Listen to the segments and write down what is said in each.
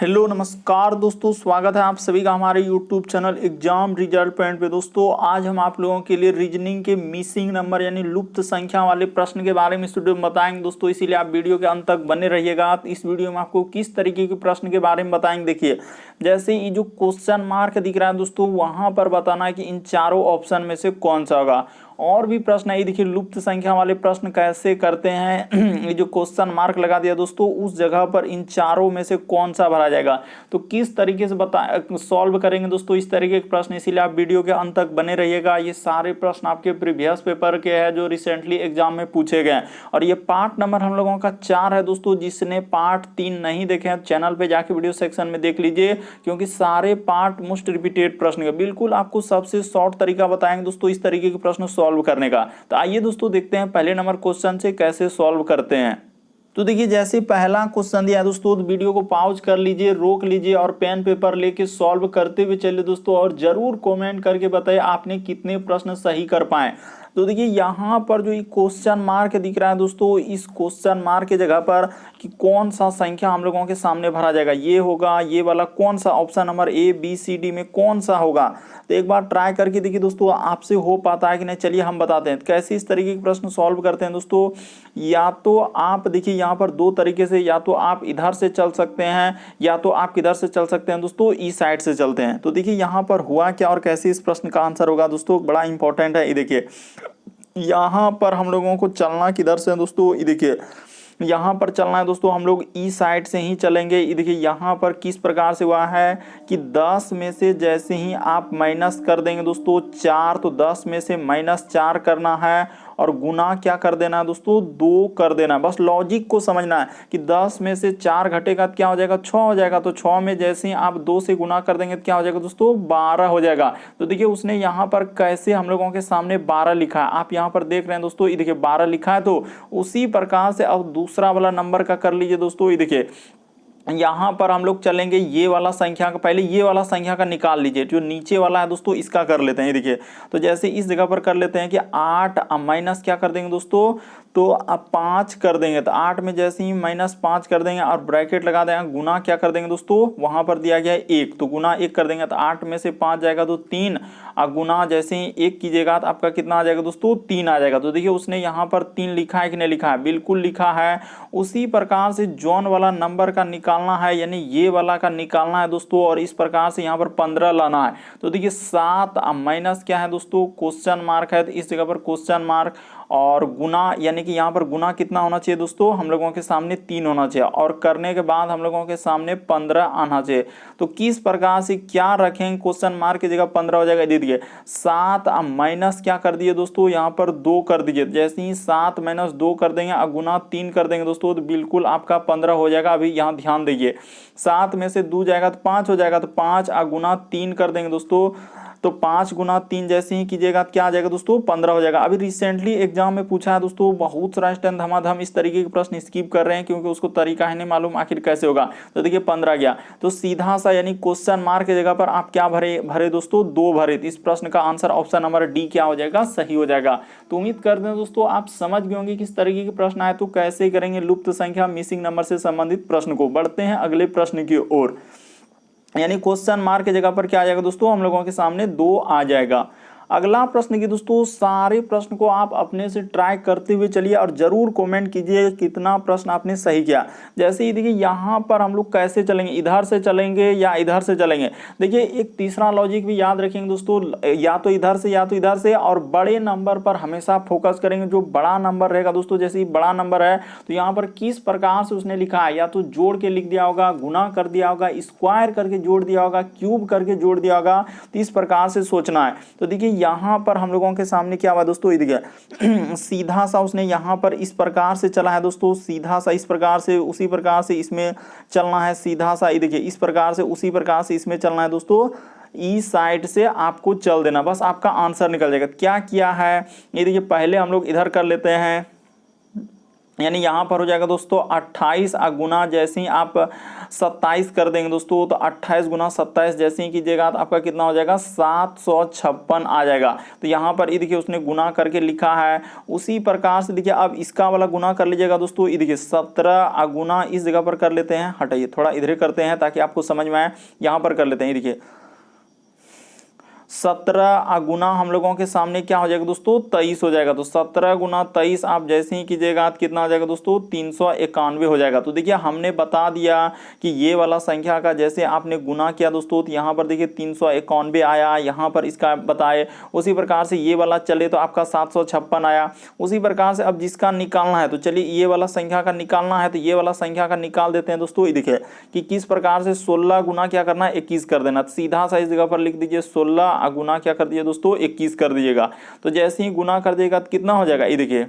Hello नमस्कार दोस्तों, स्वागत है आप सभी का हमारे YouTube channel exam result point पे। दोस्तों आज हम आप लोगों के लिए रीजनिंग के मिसिंग नंबर यानी लुप्त संख्या वाले प्रश्न के बारे में इस वीडियो में बताएंगे दोस्तों, इसीलिए आप वीडियो के अंत तक बने रहिएगा। इस वीडियो में आपको किस तरीके के प्रश्न के बारे में बताएंगे, देखिए जैसे ये जो क्वेश्चन मार्क दिख रहा है दोस्तों, वहां पर बताना है कि इन चारों ऑप्शन में से कौन सा होगा। और भी प्रश्न है, देखिए लुप्त संख्या वाले प्रश्न कैसे करते हैं ये जो क्वेश्चन मार्क लगा दिया दोस्तों, उस जगह पर इन चारों में से कौन सा भरा जाएगा, तो किस तरीके से सॉल्व करेंगे दोस्तों इस तरीके के प्रश्न। इसीलिए आप वीडियो के अंत तक बने रहिएगा। ये सारे प्रश्न आपके प्रीवियस पेपर के हैं जो रिसेंटली एग्जाम में पूछे गए, और ये पार्ट नंबर हम लोगों का 4 है दोस्तों। जिसने पार्ट 3 नहीं देखे हैं चैनल पे जाके वीडियो सेक्शन में देख लीजिए, क्योंकि सारे पार्ट मोस्ट रिपीटेड प्रश्न के बिल्कुल आपको सबसे शॉर्ट तरीका बताएंगे दोस्तों इस तरीके के प्रश्न सॉल्व करने का। तो आइए दोस्तों देखते हैं पहले नंबर क्वेश्चन से कैसे सॉल्व करते हैं। तो देखिए जैसे पहला क्वेश्चन दिया है दोस्तों, तो वीडियो को पॉज कर लीजिए, रोक लीजिए और पेन पेपर लेके सॉल्व करते हुए चलिए दोस्तों, और जरूर कमेंट करके बताइए आपने कितने प्रश्न सही कर पाए। तो देखिए यहाँ पर जो ये क्वेश्चन मार्क दिख रहा है दोस्तों, इस क्वेश्चन मार्क की जगह पर कि कौन सा संख्या हम लोगों के सामने भरा जाएगा, ये होगा ये वाला, कौन सा option number A B C D में कौन सा होगा। तो एक बार ट्राई करके देखिए दोस्तों आपसे हो पाता है कि नहीं। चलिए हम बताते हैं कैसे इस तरीके के प्रश्न सॉल्व करते हैं दोस्तों। या तो आप देखिए यहाँ पर दो तरीके से, या तो आप इधर से चल सकते हैं या तो आप किधर से चल सकते हैं दोस्तों, इस साइड से चलते हैं। तो देखिए यहाँ पर हुआ क्या और कैसे इस प्रश्न का आंसर होगा दोस्तों, बड़ा इंपॉर्टेंट है। ये देखिए यहाँ पर हम लोगों को चलना किधर से है दोस्तों, ये देखिए यहाँ पर चलना है दोस्तों, हम लोग ई साइड से ही चलेंगे। ये देखिए यहाँ पर किस प्रकार से हुआ है कि 10 में से जैसे ही आप माइनस कर देंगे दोस्तों 4, तो 10 में से -4 करना है और गुना क्या कर देना है दोस्तों, 2 कर देना है। बस लॉजिक को समझना है कि 10 में से 4 घटेगा तो क्या हो जाएगा, 6 हो जाएगा। तो 6 में जैसे ही आप 2 से गुना कर देंगे तो क्या हो जाएगा दोस्तों, 12 हो जाएगा। तो देखिए उसने यहाँ पर कैसे हम लोगों के सामने 12 लिखा है, आप यहाँ पर देख रहे हैं दोस्तों, ये देखिए 12 लिखा है। तो उसी प्रकार से अब दूसरा वाला नंबर का कर लीजिए दोस्तों। ये देखिए यहाँ पर हम लोग चलेंगे, ये वाला संख्या का पहले ये वाला संख्या का निकाल लीजिए, जो नीचे वाला है दोस्तों इसका कर लेते हैं। ये देखिए तो जैसे इस जगह पर कर लेते हैं कि 8 माइनस क्या कर देंगे दोस्तों, तो अब 5 कर देंगे। तो 8 में जैसे ही -5 कर देंगे और ब्रैकेट लगा देंगे, गुना क्या कर देंगे दोस्तों, वहां पर दिया गया है 1, तो गुना 1 कर देंगे। तो 8 में से 5 जाएगा तो 3, और गुना जैसे ही 1 कीजिएगा तो आपका कितना आ जाएगा दोस्तों, 3 आ जाएगा। तो देखिए उसने यहाँ पर 3 लिखा है कि नहीं लिखा है, बिल्कुल लिखा है। उसी प्रकार से जॉन वाला नंबर का निकालना है, यानी ये वाला का निकालना है दोस्तों, और इस प्रकार से यहाँ पर 15 लाना है। तो देखिए 7 माइनस क्या है दोस्तों, क्वेश्चन मार्क है, तो इस जगह पर क्वेश्चन मार्क, और गुना यानी कि यहाँ पर गुना कितना होना चाहिए दोस्तों, हम लोगों के सामने 3 होना चाहिए, और करने के बाद हम लोगों के सामने 15 आना चाहिए। तो किस प्रकार से क्या रखेंगे, क्वेश्चन मार्क की जगह 15 हो जाएगा। दीजिए 7 माइनस क्या कर दिए दोस्तों, यहाँ पर 2 कर दीजिए। जैसे ही 7 - 2 कर देंगे और गुना 3 कर देंगे दोस्तों, तो बिल्कुल आपका 15 हो जाएगा। अभी यहाँ ध्यान दीजिए, 7 में से 2 जाएगा तो 5 हो जाएगा, तो 5 गुना 3 कर देंगे दोस्तों, तो 5 गुना 3 जैसे ही कीजिएगा तो क्या आ जाएगा दोस्तों, 15 हो जाएगा। अभी रिसेंटली एग्जाम में पूछा है दोस्तों, बहुत सारा स्टूडेंट धमाधम इस तरीके के प्रश्न स्किप कर रहे हैं, क्योंकि उसको तरीका है नहीं मालूम आखिर कैसे होगा। तो देखिए 15 गया, तो सीधा सा यानी क्वेश्चन मार्क की जगह पर आप क्या भरे दोस्तों, 2 भरे। तो इस प्रश्न का आंसर ऑप्शन नंबर डी क्या हो जाएगा, सही हो जाएगा। तो उम्मीद करते हैं दोस्तों आप समझ गए होंगे किस तरीके के प्रश्न आए तो कैसे करेंगे लुप्त संख्या मिसिंग नंबर से संबंधित प्रश्न को। बढ़ते हैं अगले प्रश्न की ओर, यानी क्वेश्चन मार्क की जगह पर क्या आ जाएगा दोस्तों, हम लोगों के सामने 2 आ जाएगा। अगला प्रश्न की दोस्तों, सारे प्रश्न को आप अपने से ट्राई करते हुए चलिए और जरूर कमेंट कीजिए कितना प्रश्न आपने सही किया। जैसे ही देखिए यहाँ पर हम लोग कैसे चलेंगे, इधर से चलेंगे या इधर से चलेंगे। देखिए एक तीसरा लॉजिक भी याद रखेंगे दोस्तों, या तो इधर से या तो इधर से, और बड़े नंबर पर हमेशा फोकस करेंगे। जो बड़ा नंबर रहेगा दोस्तों, जैसे ही बड़ा नंबर है तो यहाँ पर किस प्रकार से उसने लिखा है, या तो जोड़ के लिख दिया होगा, गुना कर दिया होगा, स्क्वायर करके जोड़ दिया होगा, क्यूब करके जोड़ दिया होगा। तो इस प्रकार से सोचना है। तो देखिए यहाँ पर हम लोगों के सामने क्या हुआ दोस्तों, देखिए सीधा सा उसने यहाँ पर इस प्रकार से चला है दोस्तों, सीधा सा इस प्रकार से, उसी प्रकार से इसमें चलना है, सीधा सा ये देखिए इस प्रकार से, उसी प्रकार से इसमें चलना है दोस्तों। ई साइड से आपको चल देना, बस आपका आंसर निकल जाएगा। क्या किया है ये देखिए, पहले हम लोग इधर कर लेते हैं, यानी यहाँ पर हो जाएगा दोस्तों 28 गुना जैसे ही आप 27 कर देंगे दोस्तों, तो 28 गुना 27 जैसे ही कीजिएगा तो आपका कितना हो जाएगा 756 आ जाएगा। तो यहाँ पर ये देखिए उसने गुना करके लिखा है। उसी प्रकार से देखिए अब इसका वाला गुना कर लीजिएगा दोस्तों। ये देखिए 17 गुना इस जगह पर कर लेते हैं, हटाइए थोड़ा इधर करते हैं ताकि आपको समझ में आए। यहाँ पर कर लेते हैं, ये देखिए 17 गुना हम लोगों के सामने क्या हो जाएगा दोस्तों 23 हो जाएगा। तो 17 गुना 23 आप जैसे ही कीजिएगा तो कितना हो जाएगा दोस्तों 391 हो जाएगा। तो देखिए हमने बता दिया कि ये वाला संख्या का जैसे आपने गुना किया दोस्तों, तो यहाँ पर देखिए 391 आया, यहाँ पर इसका बताए। उसी प्रकार से ये वाला चले तो आपका 756 आया। उसी प्रकार से अब जिसका निकालना है तो चलिए ये वाला संख्या का निकालना है, तो ये वाला संख्या का निकाल देते हैं दोस्तों। ये देखिए कि किस प्रकार से 16 गुना क्या करना है 21 कर देना। सीधा सा इस जगह पर लिख दीजिए 16 गुना क्या कर दीजिए दोस्तों 21 कर दीजिएगा। तो जैसे ही गुना कर दीजिएगा तो कितना हो जाएगा, ये देखिए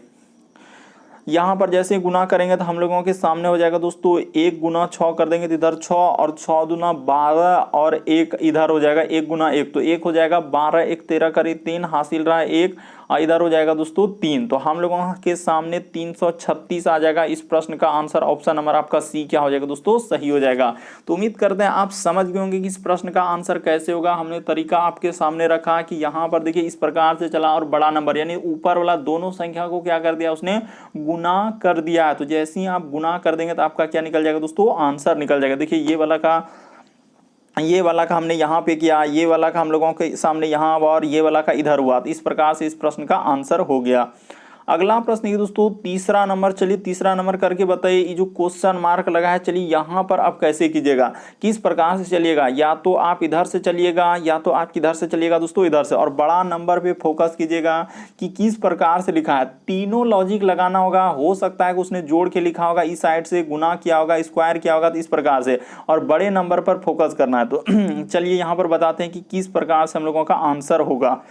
यहाँ पर जैसे गुना करेंगे तो हम लोगों के सामने हो जाएगा दोस्तों 1 गुना 6 कर देंगे तो इधर 6 और 6 दूना 12 और 1 इधर हो जाएगा 1 गुना 1, तो 1 हो जाएगा 12, 1 13 करीब 3 हासिल रहा 1, इधर हो जाएगा दोस्तों 3। तो हम लोगों के सामने 336 आ जाएगा। इस प्रश्न का आंसर ऑप्शन नंबर आपका सी क्या हो जाएगा दोस्तों सही हो जाएगा। तो उम्मीद करते हैं आप समझ गए होंगे कि इस प्रश्न का आंसर कैसे होगा। हमने तरीका आपके सामने रखा कि यहाँ पर देखिए इस प्रकार से चला और बड़ा नंबर यानी ऊपर वाला दोनों संख्या को क्या कर दिया उसने गुना कर दिया है। तो जैसे ही आप गुना कर देंगे तो आपका क्या निकल जाएगा दोस्तों आंसर निकल जाएगा। देखिए ये वाला का हमने यहाँ पे किया, ये वाला का हम लोगों के सामने यहाँ और ये वाला का इधर हुआ। तो इस प्रकार से इस प्रश्न का आंसर हो गया। अगला प्रश्न ये दोस्तों तीसरा नंबर, चलिए तीसरा नंबर करके बताइए। ये जो क्वेश्चन मार्क लगा है चलिए यहाँ पर आप कैसे कीजिएगा, किस प्रकार से चलिएगा। या तो आप इधर से चलिएगा या तो आप किधर से चलिएगा दोस्तों इधर से, और बड़ा नंबर पे फोकस कीजिएगा कि किस प्रकार से लिखा है। तीनों लॉजिक लगाना होगा। हो सकता है कि उसने जोड़ के लिखा होगा, इस साइड से गुना किया होगा, स्क्वायर किया होगा, तो इस प्रकार से, और बड़े नंबर पर फोकस करना है। तो चलिए यहाँ पर बताते हैं कि किस प्रकार से हम लोगों का आंसर होगा।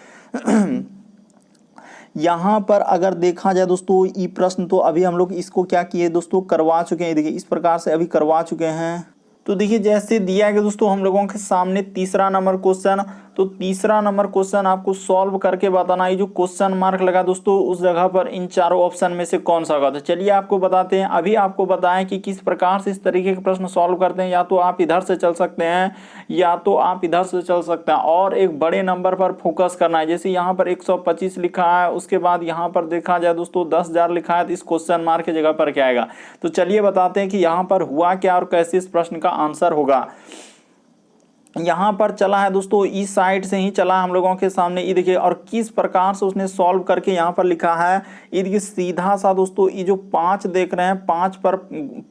यहाँ पर अगर देखा जाए दोस्तों ये प्रश्न तो अभी हम लोग इसको क्या किए दोस्तों करवा चुके हैं। देखिए इस प्रकार से अभी करवा चुके हैं। तो देखिए जैसे दिया गया दोस्तों हम लोगों के सामने तीसरा नंबर क्वेश्चन, तो तीसरा नंबर क्वेश्चन आपको सॉल्व करके बताना है। जो क्वेश्चन मार्क लगा दोस्तों उस जगह पर इन चारों ऑप्शन में से कौन सा होगा। तो चलिए आपको बताते हैं। अभी आपको बताएं कि किस प्रकार से इस तरीके के प्रश्न सॉल्व करते हैं। या तो आप इधर से चल सकते हैं या तो आप इधर से चल सकते हैं, और एक बड़े नंबर पर फोकस करना है। जैसे यहाँ पर 125 लिखा है, उसके बाद यहाँ पर देखा जाए दोस्तों 10,000 लिखा है, तो इस क्वेश्चन मार्क की जगह पर क्या आएगा। तो चलिए बताते हैं कि यहाँ पर हुआ क्या और कैसे इस प्रश्न का आंसर होगा। यहाँ पर चला है दोस्तों इस साइड से ही चला हम लोगों के सामने, ये देखिए, और किस प्रकार से उसने सॉल्व करके यहाँ पर लिखा है। ये देखिए सीधा सा दोस्तों ये जो 5 देख रहे हैं 5 पर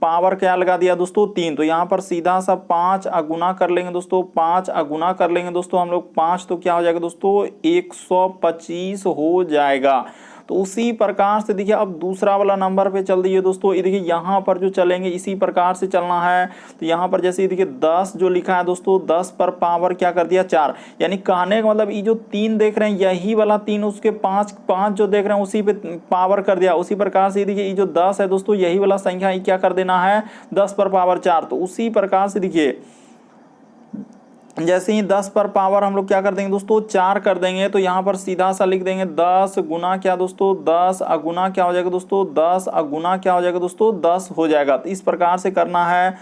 पावर क्या लगा दिया दोस्तों 3, तो यहाँ पर सीधा सा 5 गुना कर लेंगे दोस्तों, 5 गुना कर लेंगे दोस्तों हम लोग 5, तो क्या हो जाएगा दोस्तों 125 हो जाएगा। तो उसी प्रकार से देखिए अब दूसरा वाला नंबर पे चल दीजिए दोस्तों। ये देखिए यहाँ पर जो चलेंगे इसी प्रकार से चलना है। तो यहाँ पर जैसे देखिए 10 जो लिखा है दोस्तों 10 पर पावर क्या कर दिया 4, यानी कहने का मतलब ये जो 3 देख रहे हैं यही वाला 3 उसके 5 जो देख रहे हैं उसी पे पावर कर दिया। उसी प्रकार से देखिए ये जो 10 है दोस्तों यही वाला संख्या ये क्या कर देना है 10 पर पावर 4। तो उसी प्रकार से देखिए जैसे ही 10 पर पावर हम लोग क्या कर देंगे दोस्तों 4 कर देंगे, तो यहाँ पर सीधा सा लिख देंगे 10 गुना क्या दोस्तों 10 गुना क्या हो जाएगा दोस्तों 10 गुना क्या हो जाएगा दोस्तों 10 हो जाएगा। तो इस प्रकार से करना है।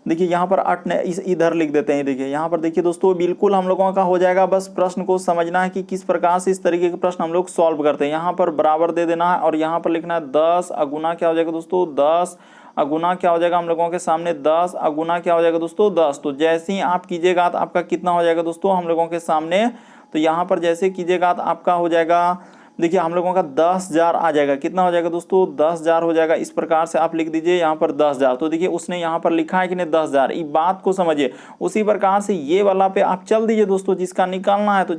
देखिए यहाँ पर 8 ने इधर लिख देते हैं। देखिए यहाँ पर देखिए दोस्तों बिल्कुल हम लोगों का हो जाएगा। बस प्रश्न को समझना है कि किस प्रकार से इस तरीके के प्रश्न हम लोग सॉल्व करते हैं। यहाँ पर बराबर दे देना है और यहाँ पर लिखना है 10 गुना क्या हो जाएगा दोस्तों 10 गुना क्या हो जाएगा हम लोगों के सामने 10 गुना क्या हो जाएगा दोस्तों 10। तो जैसे ही आप कीजिएगा तो आपका कितना हो जाएगा दोस्तों हम लोगों के सामने, तो यहाँ पर जैसे कीजिएगा तो आपका हो जाएगा देखिए हम लोगों का 10,000 आ जाएगा। कितना हो जाएगा दोस्तों 10,000 हो जाएगा। इस प्रकार से आप लिख दीजिए यहाँ पर 10,000। तो देखिए उसने यहाँ पर लिखा है कि नहीं 10,000, इस बात को समझिए। उसी प्रकार से ये वाला पे आप चल दीजिए दोस्तों, जिसका निकालना है तो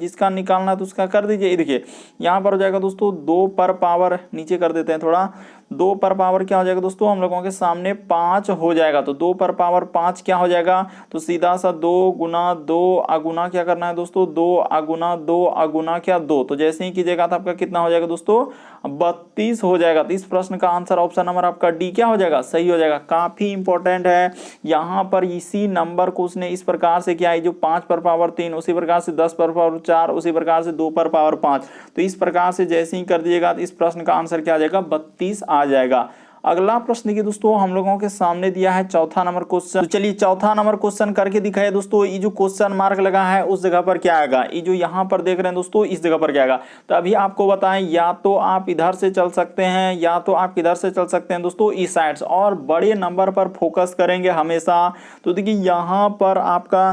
उसका कर दीजिए। ये देखिए यहाँ पर हो जाएगा दोस्तों 2 पर पावर, नीचे कर देते हैं थोड़ा, 2 पर पावर क्या हो जाएगा दोस्तों हम लोगों के सामने 5 हो जाएगा। तो 2 पर पावर 5 क्या हो जाएगा, तो सीधा सा 2 गुना 2 गुना क्या करना है दोस्तों 2 गुना 2 गुना क्या 2। तो जैसे ही कीजिएगा तो आपका कितना हो जाएगा दोस्तों 32 हो जाएगा। तो इस प्रश्न का आंसर ऑप्शन नंबर आपका डी क्या हो जाएगा सही हो जाएगा। काफी इंपॉर्टेंट है। यहाँ पर इसी नंबर को उसने इस प्रकार से किया है, जो 5 पर पावर 3 उसी प्रकार से 10 पर पावर 4 उसी प्रकार से 2 पर पावर 5। तो इस प्रकार से जैसे ही कर दीजिएगा तो इस प्रश्न का आंसर क्या आ जाएगा 32 आ जाएगा। अगला प्रश्न देखिए दोस्तों हम लोगों के सामने दिया है चौथा नंबर क्वेश्चन। तो चलिए चौथा नंबर क्वेश्चन करके दिखाइए दोस्तों। ये जो क्वेश्चन मार्क लगा है उस जगह पर क्या आएगा, ये जो यहाँ पर देख रहे हैं दोस्तों इस जगह पर क्या आएगा। तो अभी आपको बताएं, या तो आप इधर से चल सकते हैं या तो आप इधर से चल सकते हैं दोस्तों इस साइड से, और बड़े नंबर पर फोकस करेंगे हमेशा। तो देखिए यहाँ पर आपका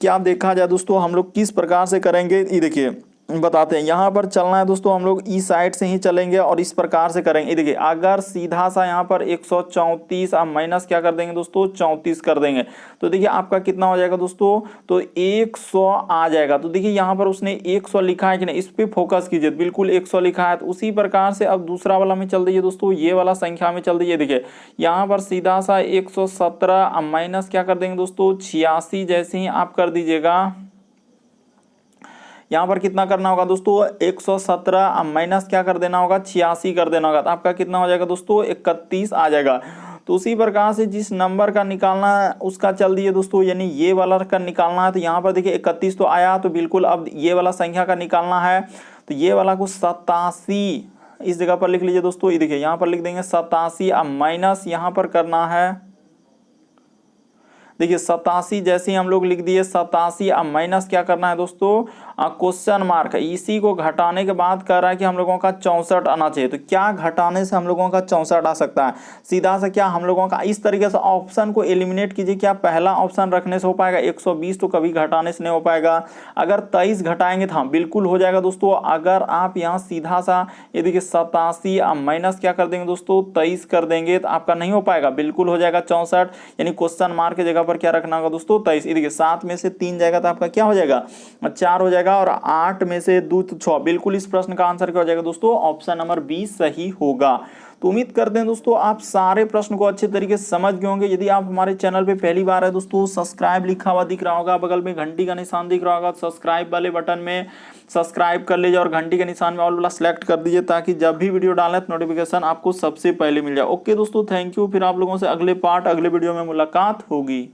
क्या देखा जाए दोस्तों, हम लोग किस प्रकार से करेंगे ये देखिए बताते हैं। यहाँ पर चलना है दोस्तों, हम लोग इस साइड से ही चलेंगे और इस प्रकार से करेंगे। देखिए अगर सीधा सा यहाँ पर 134 आप माइनस क्या कर देंगे दोस्तों 34 कर देंगे, तो देखिए आपका कितना हो जाएगा दोस्तों, तो 100 आ जाएगा। तो देखिए यहाँ पर उसने 100 लिखा है कि नहीं, इस पे फोकस कीजिए, बिल्कुल 100 लिखा है। तो उसी प्रकार से अब दूसरा वाला में चल दीजिए दोस्तों, ये वाला संख्या में चल दीजिए। देखिए यहाँ पर सीधा सा 117 अब माइनस क्या कर देंगे दोस्तों 86, जैसे ही आप कर दीजिएगा यहाँ पर कितना करना होगा दोस्तों 117 अब माइनस क्या कर देना होगा 86 कर देना होगा। तो आपका कितना हो जाएगा दोस्तों 31 आ जाएगा। तो उसी प्रकार से जिस नंबर का निकालना है उसका चल दिए दोस्तों, यानी ये वाला का निकालना है। तो यहाँ पर देखिए 31 तो आया, तो बिल्कुल अब ये वाला संख्या का निकालना है। तो ये वाला को 87 इस जगह पर लिख लीजिए दोस्तों। ये देखिए यहाँ पर लिख देंगे 87 अब माइनस यहाँ पर करना है, देखिए 87 जैसे ही हम लोग लिख दिए 87 अब माइनस क्या करना है दोस्तों क्वेश्चन मार्क। इसी को घटाने के बाद कह रहा है कि हम लोगों का 64 आना चाहिए। तो क्या घटाने से हम लोगों का 64 आ सकता है, सीधा से क्या हम लोगों का इस तरीके से ऑप्शन को एलिमिनेट कीजिए। क्या पहला ऑप्शन रखने से हो पाएगा 120, तो कभी घटाने से नहीं हो पाएगा। अगर 23 घटाएंगे तो हाँ बिल्कुल हो जाएगा दोस्तों। अगर आप यहाँ सीधा सा ये देखिए 87 अब माइनस क्या कर देंगे दोस्तों 23 कर देंगे, तो आपका नहीं हो पाएगा, बिल्कुल हो जाएगा 64। यानी क्वेश्चन मार्क की जगह पर क्या रखना होगा दोस्तों 23। देखिए 7 में से 3 जाएगा तो आपका क्या हो जाएगा 4 हो जाएगा, और 8 में से 2 तो 6। बिल्कुल इस प्रश्न का आंसर क्या हो जाएगा दोस्तों ऑप्शन नंबर बी सही होगा। तो उम्मीद करते हैं दोस्तों आप सारे प्रश्न को अच्छे तरीके से समझ गए होंगे। यदि आप हमारे चैनल पे पहली बार है दोस्तों, सब्सक्राइब लिखा हुआ दिख रहा होगा, बगल में घंटी का निशान दिख रहा होगा, सब्सक्राइब वाले बटन में सब्सक्राइब कर लीजिए और घंटी के निशान में ऑल वाला सेलेक्ट कर दीजिए, ताकि जब भी वीडियो डालें तो नोटिफिकेशन आपको सबसे पहले मिल जाए। ओके दोस्तों, थैंक यू। फिर आप लोगों से अगले पार्ट अगले वीडियो में मुलाकात होगी।